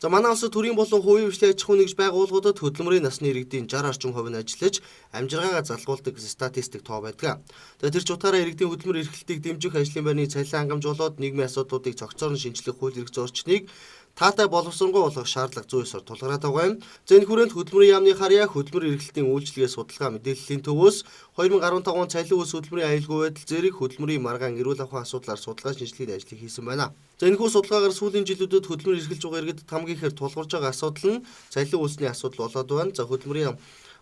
За манай улсад төрийн болон хувийн хвшлийн аж ахуй нэгж байгууллагуудад хөдөлмөрийн насны иргэдийн 60 орчим хувь нь ажиллаж амжиргаагаа залгуулдаг статистик тоо байдаг. Тэр ч утгаараа иргэдийн хөдөлмөр эрхлэлтийг дэмжих ажлын байрны цалин хангамжуулаад нийгмийн асуудлуудыг цогцоор нь шинжлэх хууль эрх зөрчнийг таатай боловсронгуй болгох шаардлага 109-оор тулгараад байгаа юм. За энэ хүрээнд хөдөлмөрийн яамны харьяа хөдөлмөр эрхлэлтийн үйлчилгээ судалгаа мэдээллийн төвөөс 2015 он цалин үс хөдөлмөрийн аюулгүй байдал зэрэг хөдөлмөрийн маргаан эрүүл авахын асуудлаар судалгаа шинжилгээний ажлыг хийсэн байна. За энэхүү судалгаагаар сүүлийн жилүүдэд хөдөлмөр эрхэлж байгаа иргэдэд хамгийн ихээр тулгарч байгаа асуудал нь цалин үсний асуудал болоод байна. За хөдөлмөрийн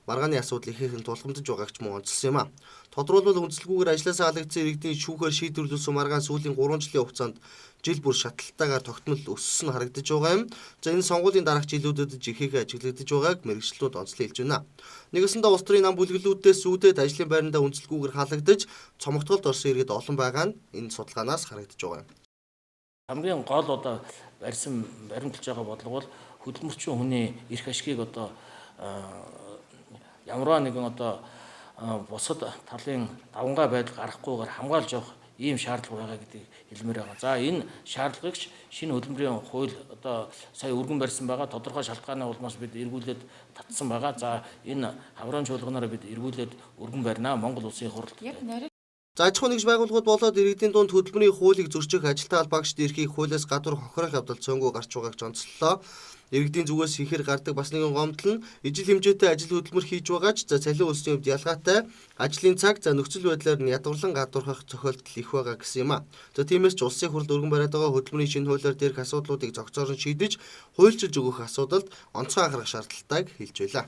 маргааны асуудал ихээхэн тулгамдж байгааг ч мөн онцлсан юм а. Тодорхойлбол үндслэгүүгээр ажлаасаа халагдсан иргэдийн шүүхээр шийдвэрлүүлсэн маргаан сүүлийн 3 жилийн хугацаанд жил бүр шатлалтайгаар тогтмол өссөн нь харагдаж байгаа юм. За энэ сонгуулийн дараах жилүүдэд жихээхэн ажиглагдаж байгааг мэргэжлүүд онцлон хэлж байна. Нэгэсэндээ улс төрийн нам бүлэглүүдээс зүйдээд ажлын байрандаа үндслэгүүгээр халагдаж цомогтголд орсон иргэд олон байгаа нь энэ судалгаанаас харагдаж байгаа юм. Хамгийн гол баримталж байгаа бодлого бол хөдөлмөрчин хүний эрх ашгийг ямарваа нэгэн бусад талын давангаа байдал гарахгүйгээр хамгаалж явах ийм шаардлага байгаа гэдгийг хэлмээр байгаа. За энэ шаардлагыг шинэ хөдөлмөрийн хууль сая өргөн барьсан байгаа. Тодорхой шалтгааны улмаас бид эргүүлээд татсан байгаа. За энэ хавраан чуулганаараа бид эргүүлээд өргөн барьнаа. Монгол Улсын хуралд. За аж ахуй нэгж байгууллагууд болоод иргэдийн дунд хөдөлмөрийн хуулийг зөрчих ажилтаа холбаагчд эрхийг хуулиас гадуур хохирох явдал цөөнгөө гарч байгааг ч онцлолоо. Иргэдийн зүгээс ихэр гардаг бас нэгэн гомдол нь ижил хэмжээтэй ажил хөдөлмөр хийж байгаа ч за цалин үсгийн хувьд ялгаатай ажлын цаг за нөхцөл байдлаар нь ядварлан гадуурхах тохиолдол их байгаа гэсэн юм а. За тиймээс ч улсын хурлд өргөн бариад байгаа хөдөлмөрийн шинэ хуулиар дээрх асуудлуудыг цогцоор нь шийдэж хуульчилж өгөх асуудалд онцгой анхаарах шаардлагатайг хэлж байлаа.